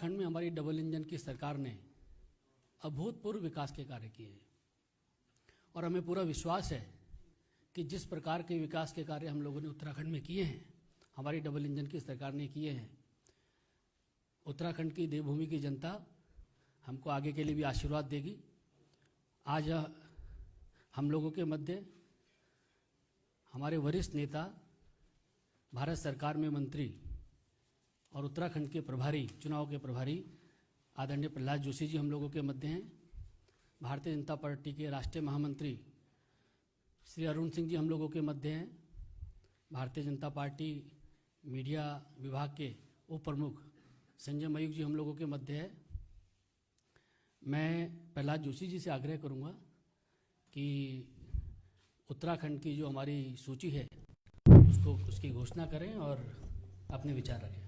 उत्तराखंड में हमारी double engine की सरकार ने अभूतपूर्व विकास के कार्य किए हैं और हमें पूरा विश्वास है कि जिस प्रकार के विकास के कार्य हम लोगों ने उत्तराखंड में किए हैं, हमारी डबल इंजन की सरकार ने किए हैं, उत्तराखंड की देवभूमि की जनता हमको आगे के लिए भी आशीर्वाद देगी। आज हम लोगों के मध्य हमारे वरिष्ठ नेता, भारत सरकार में मंत्री और उत्तराखंड के प्रभारी, चुनाव के प्रभारी आदरणीय प्रहलाद जोशी जी हम लोगों के मध्य हैं। भारतीय जनता पार्टी के राष्ट्रीय महामंत्री श्री अरुण सिंह जी हम लोगों के मध्य हैं। भारतीय जनता पार्टी मीडिया विभाग के उप प्रमुख संजय मयूख जी हम लोगों के मध्य है। मैं प्रहलाद जोशी जी से आग्रह करूंगा कि उत्तराखंड की जो हमारी सूची है उसकी घोषणा करें और अपने विचार रखें।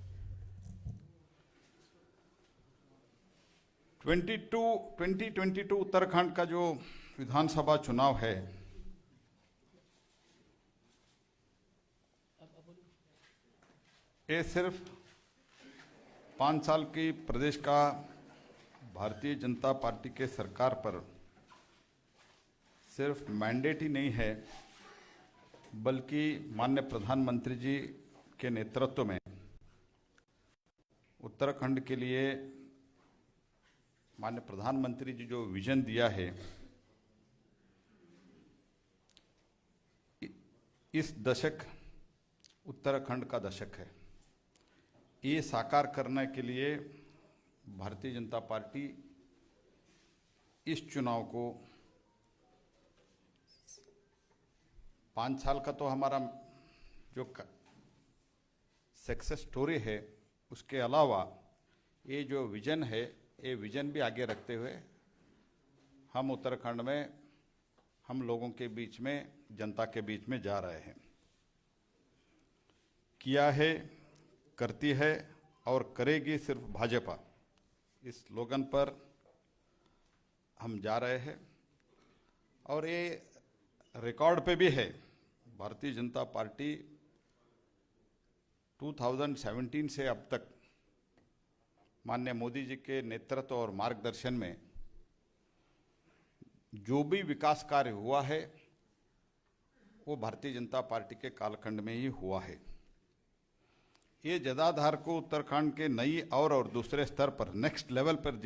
2022 उत्तराखंड का जो विधानसभा चुनाव है, ये सिर्फ 5 साल की प्रदेश का भारतीय जनता पार्टी के सरकार पर सिर्फ मैंडेट ही नहीं है, बल्कि माननीय प्रधानमंत्री जी के नेतृत्व में उत्तराखंड के लिए माननीय प्रधानमंत्री जी जो विजन दिया है, इस दशक उत्तराखंड का दशक है। ये साकार करने के लिए भारतीय जनता पार्टी इस चुनाव को 5 साल का तो हमारा जो सक्सेस स्टोरी है, उसके अलावा ये जो विजन है, ये विजन भी आगे रखते हुए हम उत्तराखंड में हम लोगों के बीच में, जनता के बीच में जा रहे हैं। किया है, करती है और करेगी सिर्फ भाजपा, इस स्लोगन पर हम जा रहे हैं। और ये रिकॉर्ड पे भी है। भारतीय जनता पार्टी 2017 से अब तक माननीय मोदी जी के नेतृत्व और मार्गदर्शन में जो भी विकास कार्य हुआ है, वो भारतीय जनता पार्टी के कालखंड में ही हुआ है। ये जदाधार को उत्तराखंड के नई और दूसरे स्तर पर, नेक्स्ट लेवल पर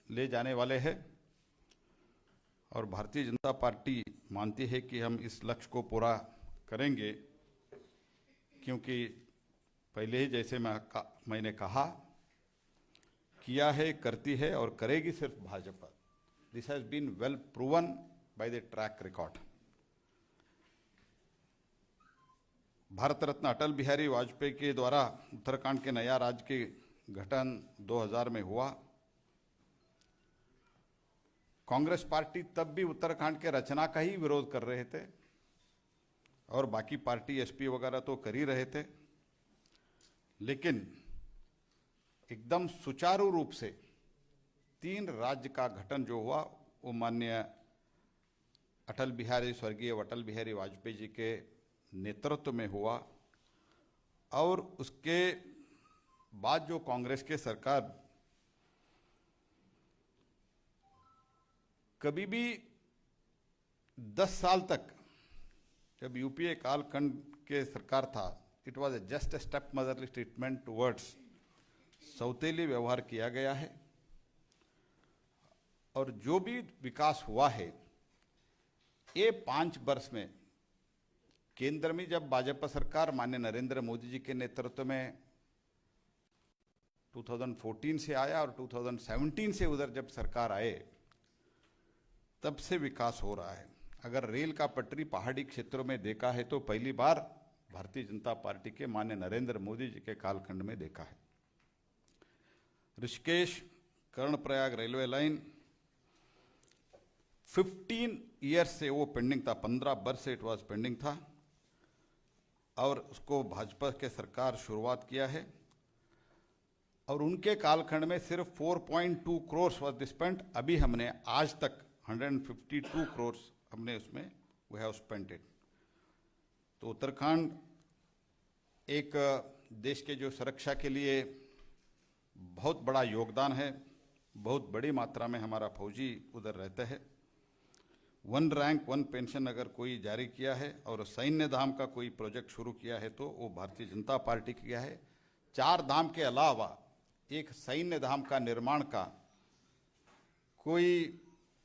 ले जाने वाले हैं। और भारतीय जनता पार्टी मानती है कि हम इस लक्ष्य को पूरा करेंगे, क्योंकि पहले ही जैसे मैंने कहा, किया है, करती है और करेगी सिर्फ Bhajpa. This has been well proven by the track record. Bharat Ratna Atal Bihari Vajpayee के द्वारा उत्तराखंड के नया राज्य के गठन 2000 में हुआ। कांग्रेस पार्टी तब भी उत्तराखंड के रचना का ही विरोध कर रहे थे और बाकी पार्टी एसपी वगैरह तो कर ही रहे थे, लेकिन एकदम सुचारू रूप से 3 राज्य का गठन जो हुआ, वो माननीय स्वर्गीय अटल बिहारी वाजपेयी जी के नेतृत्व में हुआ। और उसके बाद जो कांग्रेस के सरकार कभी भी 10 साल तक, जब यूपीए कालखंड के सरकार था, it was just a step motherly treatment towards, सौतेली व्यवहार किया गया है। और जो भी विकास हुआ है, ये 5 वर्ष में केंद्र में जब भाजपा सरकार माननीय नरेंद्र मोदी जी के नेतृत्व में 2014 से आया और 2017 से उधर जब सरकार आए, तब से विकास हो रहा है। अगर रेल का पटरी पहाड़ी क्षेत्रों में देखा है तो पहली बार भारतीय जनता पार्टी के माननीय नरेंद्र मोदी जी के कालखंड में देखा है। Rishikesh Karnaprayag railway line 15 years से वो पेंडिंग था, 15 वर्ष से इट वॉज पेंडिंग था, और उसको भाजपा के सरकार शुरुआत किया है। और उनके कालखंड में सिर्फ 4.2 करोड़ वॉज स्पेंट। अभी हमने आज तक 152 करोड़ हमने उसमें वी हैव स्पेंट इट। तो उत्तराखंड एक देश के जो सुरक्षा के लिए बहुत बड़ा योगदान है। बहुत बड़ी मात्रा में हमारा फौजी उधर रहते हैं। 1 रैंक 1 पेंशन अगर कोई जारी किया है और सैन्य धाम का कोई प्रोजेक्ट शुरू किया है तो वो भारतीय जनता पार्टी किया है। 4 धाम के अलावा एक सैन्य धाम का निर्माण का कोई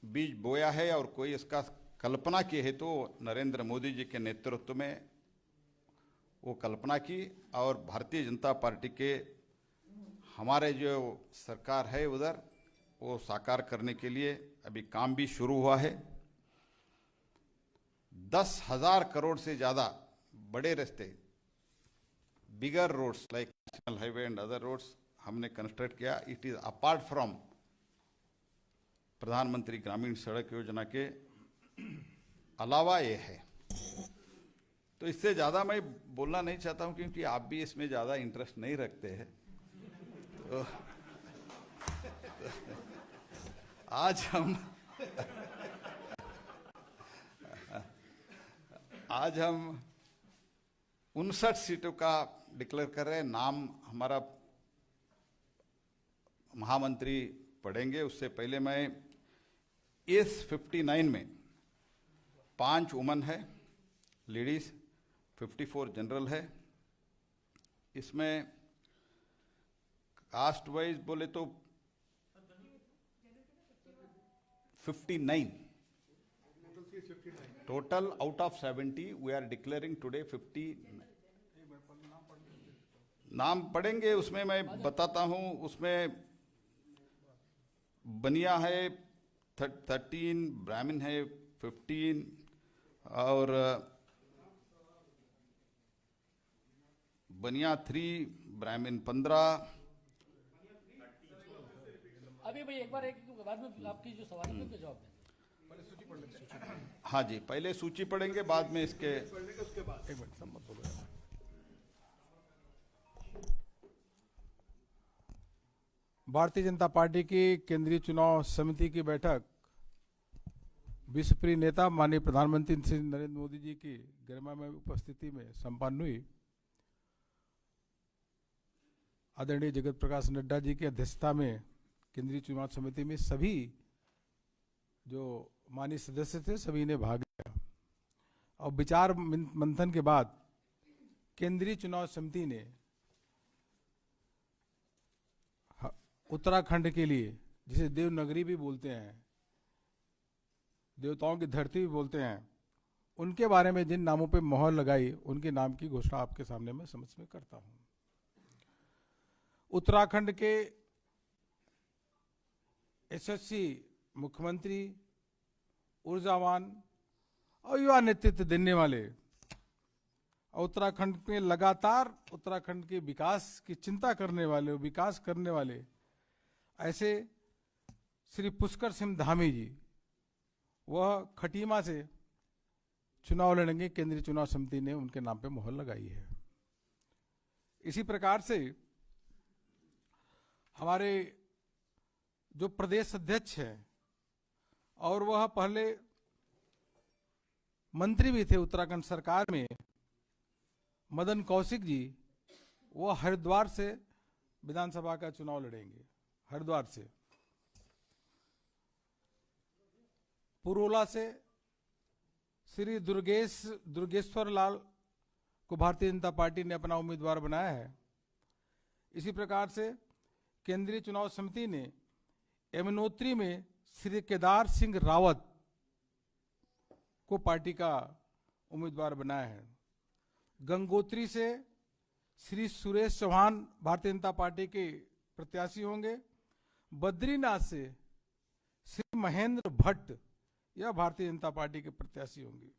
बीज बोया है और कोई इसका कल्पना की है तो नरेंद्र मोदी जी के नेतृत्व में वो कल्पना की और भारतीय जनता पार्टी के हमारे जो सरकार है उधर वो साकार करने के लिए अभी काम भी शुरू हुआ है। 10,000 करोड़ से ज़्यादा बड़े रास्ते, bigger roads like national highway and other roads हमने कंस्ट्रक्ट किया। It is apart from Pradhanmantri Gramin सड़क योजना के अलावा ये है। तो इससे ज़्यादा मैं बोलना नहीं चाहता हूँ क्योंकि आप भी इसमें ज़्यादा इंटरेस्ट नहीं रखते हैं। तो आज हम 59 सीटों का डिक्लेयर कर रहे हैं। नाम हमारा महामंत्री पढ़ेंगे। उससे पहले मैं इस 59 में 5 वुमन है, लेडीज, 54 जनरल है। इसमें कास्ट वाइज बोले तो 59 total out of 70 we are declaring today 50 नाम पढ़ेंगे। उसमें मैं बताता हूं। उसमें बनिया है 13, ब्राह्मण है 15 और बनिया 3, ब्राह्मण 15। अभी भाई एक बार बाद में आपकी जो सवाल है उसका जवाब दें। हाँ जी, पहले सूची पढ़ेंगे, बाद में इसके उसके बाद एक मिनट सब मत बोलो। भारतीय जनता पार्टी की केंद्रीय चुनाव समिति की बैठक विश्वप्रिय नेता माननीय प्रधानमंत्री श्री नरेंद्र मोदी जी की गरिमामय उपस्थिति में संपन्न हुई। आदरणीय जगत प्रकाश नड्डा जी की अध्यक्षता में केंद्रीय चुनाव समिति में सभी जो माननीय सदस्य थे सभी ने भाग लिया और विचार मंथन के बाद केंद्रीय चुनाव समिति ने उत्तराखंड के लिए, जिसे देवनगरी भी बोलते हैं, देवताओं की धरती भी बोलते हैं, उनके बारे में जिन नामों पे मोहर लगाई उनके नाम की घोषणा आपके सामने मैं समझ में करता हूं। उत्तराखंड के यशस्वी मुख्यमंत्री, ऊर्जावान और युवा नेतृत्व देने वाले और उत्तराखंड में लगातार उत्तराखंड के विकास की चिंता करने वाले, विकास करने वाले ऐसे श्री पुष्कर सिंह धामी जी, वह खटीमा से चुनाव लड़ेंगे। केंद्रीय चुनाव समिति ने उनके नाम पे मोहर लगाई है। इसी प्रकार से हमारे जो प्रदेश अध्यक्ष हैं और वह पहले मंत्री भी थे उत्तराखंड सरकार में, मदन कौशिक जी, वो हरिद्वार से विधानसभा का चुनाव लड़ेंगे। हरिद्वार से। पुरोला से श्री दुर्गेश्वर लाल को भारतीय जनता पार्टी ने अपना उम्मीदवार बनाया है। इसी प्रकार से केंद्रीय चुनाव समिति ने यमुनोत्री में श्री केदार सिंह रावत को पार्टी का उम्मीदवार बनाया है। गंगोत्री से श्री सुरेश चौहान भारतीय जनता पार्टी के प्रत्याशी होंगे। बद्रीनाथ से श्री महेंद्र भट्ट यह भारतीय जनता पार्टी के प्रत्याशी होंगे।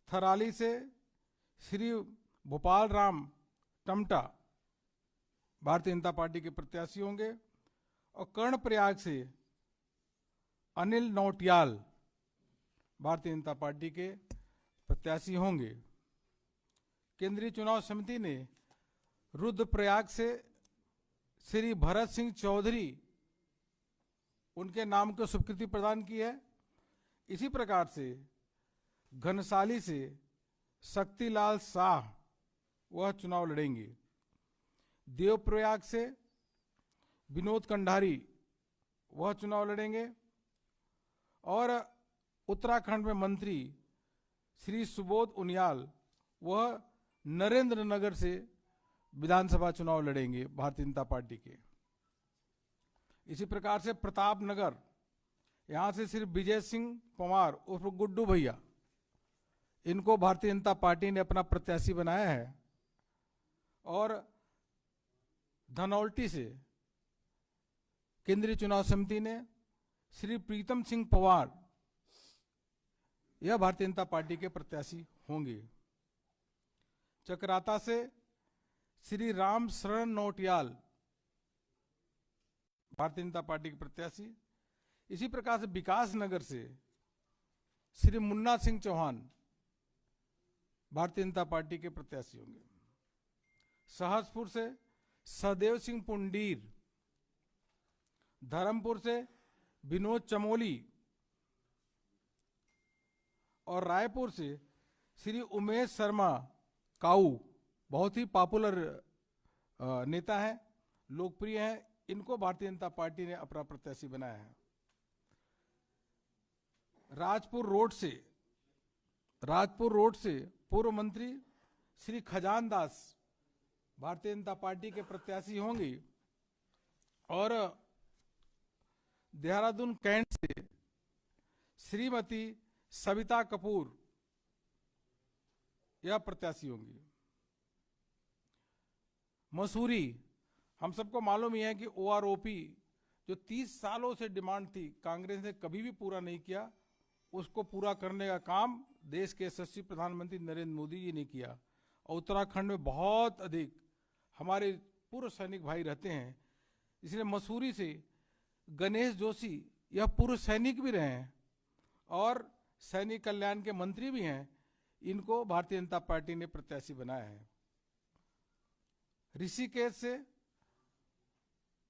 थराली से श्री भोपाल राम टमटा भारतीय जनता पार्टी के प्रत्याशी होंगे और कर्णप्रयाग से अनिल नौटियाल भारतीय जनता पार्टी के प्रत्याशी होंगे। केंद्रीय चुनाव समिति ने रुद्रप्रयाग से श्री भरत सिंह चौधरी, उनके नाम को स्वीकृति प्रदान की है। इसी प्रकार से घनसाली से शक्तिलाल शाह वह चुनाव लड़ेंगे। देवप्रयाग से विनोद कंडारी वह चुनाव लड़ेंगे और उत्तराखंड में मंत्री श्री सुबोध उनियाल वह नरेंद्र नगर से विधानसभा चुनाव लड़ेंगे भारतीय जनता पार्टी के। इसी प्रकार से प्रताप नगर यहां से श्री विजय सिंह पंवार उर्फ गुड्डू भैया, इनको भारतीय जनता पार्टी ने अपना प्रत्याशी बनाया है। और धनौल्टी से केंद्रीय चुनाव समिति ने श्री प्रीतम सिंह पवार, यह भारतीय जनता पार्टी के प्रत्याशी होंगे। चकराता से श्री राम शरण नौटियाल भारतीय जनता पार्टी के प्रत्याशी। इसी प्रकार से विकास नगर से श्री मुन्ना सिंह चौहान भारतीय जनता पार्टी के प्रत्याशी होंगे। सहसपुर से सहदेव सिंह पुंडीर, धर्मपुर से विनोद चमोली और रायपुर से श्री उमेश शर्मा काऊ, बहुत ही पॉपुलर नेता हैं, लोकप्रिय हैं, इनको भारतीय जनता पार्टी ने अपना प्रत्याशी बनाया है। राजपुर रोड से पूर्व मंत्री श्री खजान दास भारतीय जनता पार्टी के प्रत्याशी होंगे। और देहरादून कैंट से श्रीमती सविता कपूर यह प्रत्याशी होंगी। मसूरी, हम सबको मालूम ही है कि ओआरओपी जो 30 सालों से डिमांड थी, कांग्रेस ने कभी भी पूरा नहीं किया, उसको पूरा करने का काम देश के यशस्वी प्रधानमंत्री नरेंद्र मोदी जी ने किया। और उत्तराखंड में बहुत अधिक हमारे पूर्व सैनिक भाई रहते हैं, इसलिए मसूरी से गणेश जोशी यह पूर्व सैनिक भी रहे हैं और सैनिक कल्याण के मंत्री भी हैं, इनको भारतीय जनता पार्टी ने प्रत्याशी बनाया है। ऋषिकेश से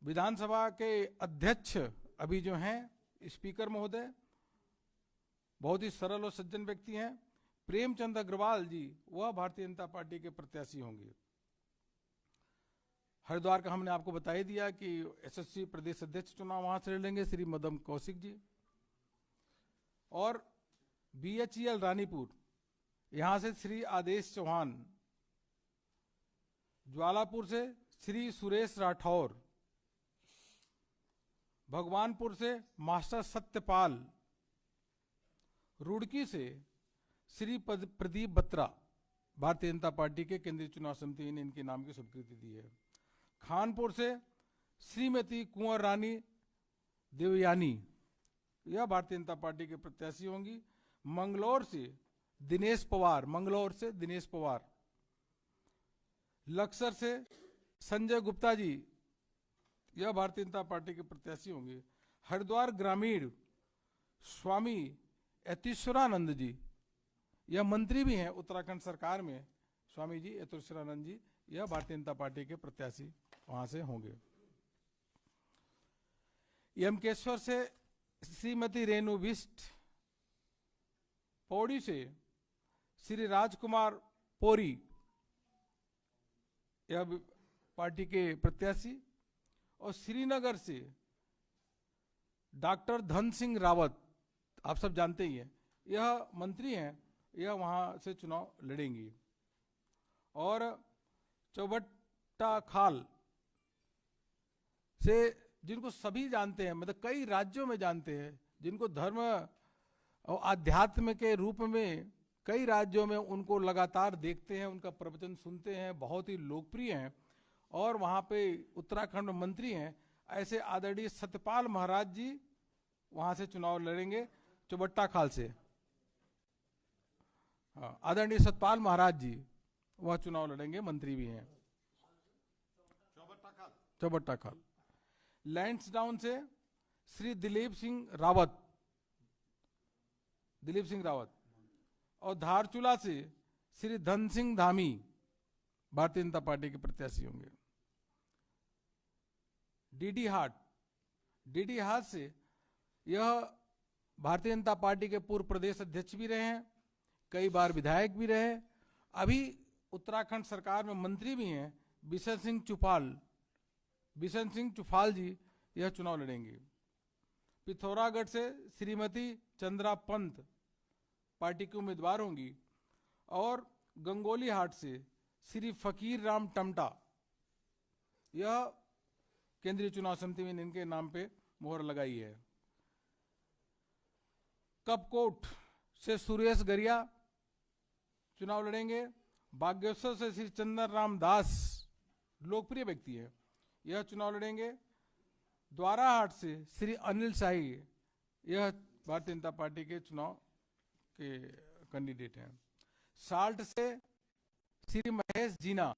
विधानसभा के अध्यक्ष अभी जो हैं स्पीकर महोदय, बहुत ही सरल और सज्जन व्यक्ति हैं, प्रेमचंद अग्रवाल जी, वह भारतीय जनता पार्टी के प्रत्याशी होंगे। हरिद्वार का हमने आपको बता ही दिया कि एसएससी प्रदेश अध्यक्ष चुनाव वहां से लड़ेंगे श्री मदन कौशिक जी। और बीएचईएल रानीपुर, यहां से श्री आदेश चौहान, ज्वालापुर से श्री सुरेश राठौर, भगवानपुर से मास्टर सत्यपाल, रुड़की से श्री प्रदीप बत्रा, भारतीय जनता पार्टी के केंद्रीय चुनाव समिति ने इनके नाम की स्वीकृति दी है। खानपुर से श्रीमती कुंवर रानी देवयानी, यह भारतीय जनता पार्टी के प्रत्याशी होंगी। मंगलौर से दिनेश पवार, लक्सर से संजय गुप्ता जी, यह भारतीय जनता पार्टी के प्रत्याशी होंगे। हरिद्वार ग्रामीण स्वामी यतीश्वरानंद जी, यह मंत्री भी हैं उत्तराखंड सरकार में, स्वामी जी यतीश्वरानंद जी, यह भारतीय जनता पार्टी के प्रत्याशी वहां से होंगे। यमकेश्वर से श्रीमती रेणु बिष्ट, पौड़ी से श्री राजकुमार पोरी, यह पार्टी के प्रत्याशी। और श्रीनगर से डॉक्टर धन सिंह रावत, आप सब जानते ही हैं, यह मंत्री हैं, यह वहां से चुनाव लड़ेंगी। और चौबट्टा खाल से, जिनको सभी जानते हैं, मतलब कई राज्यों में जानते हैं, जिनको धर्म और आध्यात्म के रूप में कई राज्यों में उनको लगातार देखते हैं, उनका प्रवचन सुनते हैं, बहुत ही लोकप्रिय हैं और वहाँ पे उत्तराखंड में मंत्री हैं, ऐसे आदरणीय सत्यपाल महाराज जी वहाँ से चुनाव लड़ेंगे चौबट्टा खाल से। हाँ, आदरणीय सत्यपाल महाराज जी वह चुनाव लड़ेंगे, मंत्री भी हैं। चौबट्टा खाल। लैंसडाउन से श्री दिलीप सिंह रावत और धारचूला से श्री धन सिंह धामी भारतीय जनता पार्टी के प्रत्याशी होंगे। डीडी हाट से यह भारतीय जनता पार्टी के पूर्व प्रदेश अध्यक्ष भी रहे हैं, कई बार विधायक भी रहे, अभी उत्तराखंड सरकार में मंत्री भी हैं, बिशन सिंह चुपाल, बिशन सिंह चुफाल जी यह चुनाव लड़ेंगी। पिथौरागढ़ से श्रीमती चंद्रा पंत पार्टी की उम्मीदवार होंगी और गंगोली हाट से श्री फकीर राम टमटा, यह केंद्रीय चुनाव समिति ने इनके नाम पे मोहर लगाई है। कपकोट से सुरेश गरिया चुनाव लड़ेंगे। बागेश्वर से श्री चंदन राम दास, लोकप्रिय व्यक्ति है, यह चुनाव लड़ेंगे। द्वाराहाट से श्री अनिल शाही, यह भारतीय जनता पार्टी के चुनाव के कैंडिडेट हैं। साल्ट से श्री महेश जीना,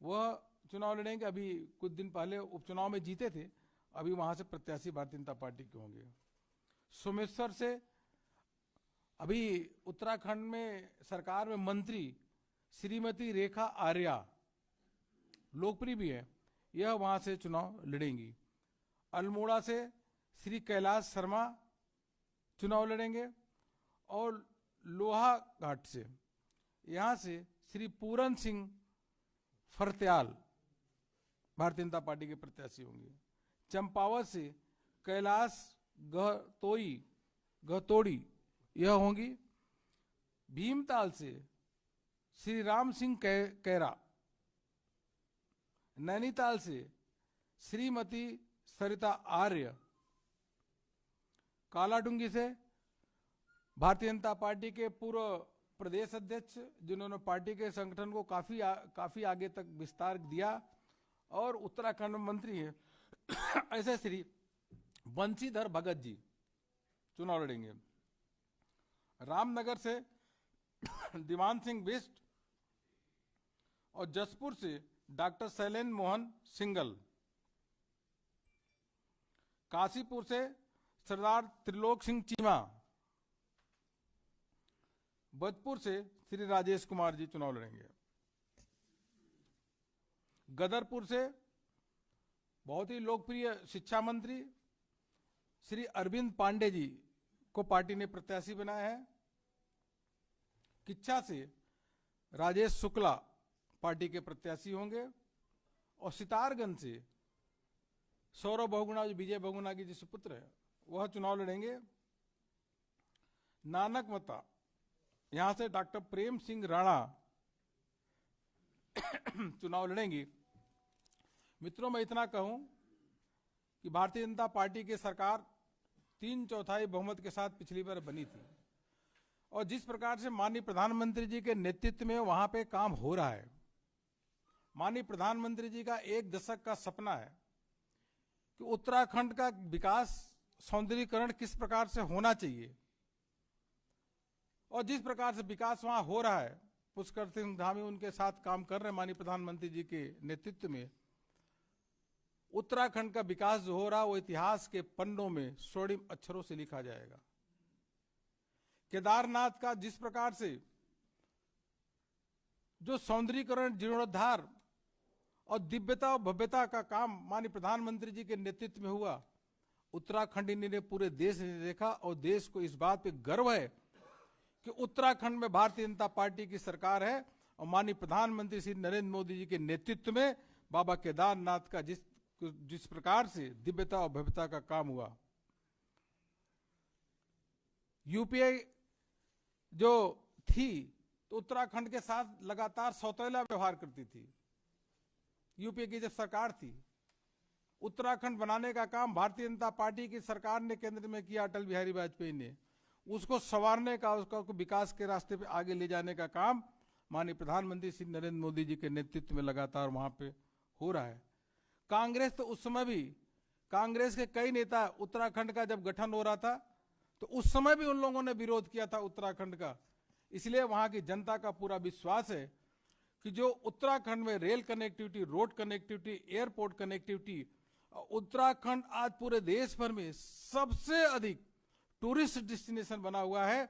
वह चुनाव लड़ेंगे। अभी कुछ दिन पहले उपचुनाव में जीते थे, अभी वहां से प्रत्याशी भारतीय जनता पार्टी के होंगे। सोमेश्वर से अभी उत्तराखंड में सरकार में मंत्री श्रीमती रेखा आर्या, लोकप्रिय भी है, यह वहां से चुनाव लड़ेंगी। अल्मोड़ा से श्री कैलाश शर्मा चुनाव लड़ेंगे और लोहा घाट से यहां से श्री पूरन सिंह फरत्याल भारतीय जनता पार्टी के प्रत्याशी होंगे। चंपावत से कैलाश गहतोड़ी यह होंगी। भीमताल से श्री राम सिंह कैरा, नैनीताल से श्रीमती सरिता आर्य, कालाडूंगी से भारतीय जनता पार्टी के पूर्व प्रदेश अध्यक्ष जिन्होंने पार्टी के संगठन को काफी आगे तक विस्तार दिया और उत्तराखंड में मंत्री है, ऐसे श्री बंशीधर भगत जी चुनाव लड़ेंगे। रामनगर से दीवान सिंह बिष्ट और जसपुर से डॉक्टर शैलेंद्र मोहन सिंगल। काशीपुर से सरदार त्रिलोक सिंह चीमा। बजपुर से श्री राजेश कुमार जी चुनाव लड़ेंगे। गदरपुर से बहुत ही लोकप्रिय शिक्षा मंत्री श्री अरविंद पांडे जी को पार्टी ने प्रत्याशी बनाया है। किच्छा से राजेश शुक्ला पार्टी के प्रत्याशी होंगे और सितारगंज से सौरभ बहुगुणा, जो विजय बहुगुणा की जिस पुत्र है, वह चुनाव लड़ेंगे। नानक मता, यहां से डॉक्टर प्रेम सिंह राणा चुनाव लड़ेंगी। मित्रों, मैं इतना कहूं कि भारतीय जनता पार्टी की सरकार 3/4 बहुमत के साथ पिछली बार बनी थी और जिस प्रकार से माननीय प्रधानमंत्री जी के नेतृत्व में वहां पे काम हो रहा है, माननीय प्रधानमंत्री जी का 1 दशक का सपना है कि उत्तराखंड का विकास, सौंदर्यीकरण किस प्रकार से होना चाहिए और जिस प्रकार से विकास वहां हो रहा है, पुष्कर सिंह धामी उनके साथ काम कर रहे हैं माननीय प्रधानमंत्री जी के नेतृत्व में। उत्तराखंड का विकास जो हो रहा, वो इतिहास के पन्नों में स्वर्णिम अक्षरों से लिखा जाएगा। केदारनाथ का जिस प्रकार से जो सौंदर्यीकरण, जीर्णोद्धार और दिव्यता और भव्यता का काम माननीय प्रधानमंत्री जी के नेतृत्व में हुआ, उत्तराखंडी ने पूरे देश ने देखा और देश को इस बात पे गर्व है कि उत्तराखंड में भारतीय जनता पार्टी की सरकार है और माननीय प्रधानमंत्री श्री नरेंद्र मोदी जी के नेतृत्व में बाबा केदारनाथ का जिस प्रकार से दिव्यता और भव्यता का काम हुआ। यूपीए जो थी तो उत्तराखंड के साथ लगातार सौतेला व्यवहार करती थी। यूपीए की जब सरकार थी, उत्तराखंड बनाने का काम भारतीय जनता पार्टी की सरकार ने केंद्र में किया, अटल बिहारी वाजपेयी ने, उसको संवारने का, उसका विकास के रास्ते पे आगे ले जाने का काम माननीय प्रधानमंत्री श्री नरेंद्र मोदी जी के नेतृत्व में लगातार वहां पे हो रहा है। कांग्रेस तो उस समय भी, कांग्रेस के कई नेता उत्तराखंड का जब गठन हो रहा था तो उस समय भी उन लोगों ने विरोध किया था उत्तराखंड का। इसलिए वहां की जनता का पूरा विश्वास है कि जो उत्तराखंड में rail connectivity, road connectivity, airport connectivity, Uttarakhand आज पूरे देश भर में सबसे अधिक टूरिस्ट डेस्टिनेशन बना हुआ है।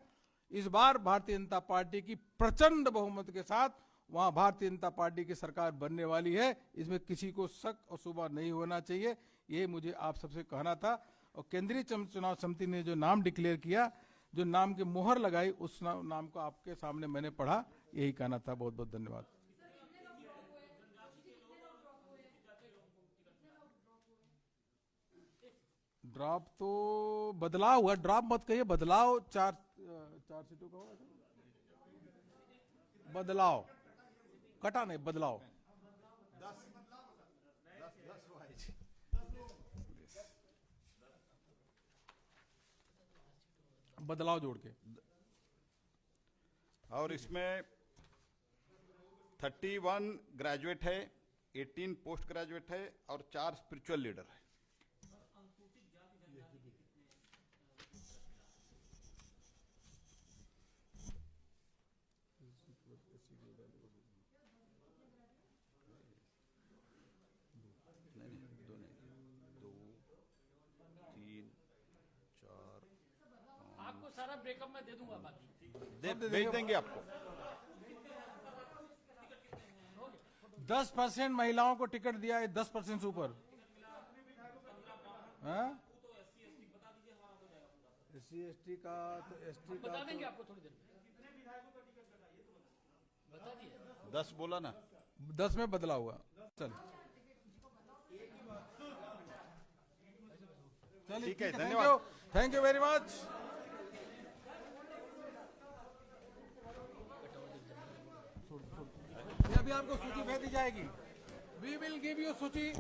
इस बार भारतीय जनता पार्टी की प्रचंड बहुमत के साथ वहां भारतीय जनता पार्टी की सरकार बनने वाली है। इसमें किसी को शक और शुबा नहीं होना चाहिए, ये मुझे आप सबसे कहना था। और केंद्रीय चुनाव समिति ने जो नाम डिक्लेयर किया, जो नाम की मोहर लगाई, उस नाम को आपके सामने मैंने पढ़ा, यही कहना था। बहुत बहुत धन्यवाद। ड्रॉप तो बदलाव हुआ, ड्रॉप मत कहिए, बदलाव चार सीटों का हुआ था। बदलाव, कटा नहीं, बदलाव। बदलाव जोड़ के। और इसमें 31 ग्रेजुएट है, 18 पोस्ट ग्रेजुएट है और 4 स्पिरिचुअल लीडर है। आपको सारा ब्रेकअप मैं दे दूंगा, बाकी भेज देंगे आपको। 10% महिलाओं को टिकट दिया है, 10% से ऊपर। SC/ST का तो ST का बता देंगे आपको थोड़ी देर में, बता दिए। 10 बोला ना, 10 में बदला हुआ। चलिए ठीक है, धन्यवाद। Thank you very much. अभी आपको सूची भेज दी जाएगी। वी विल गिव यू सूची।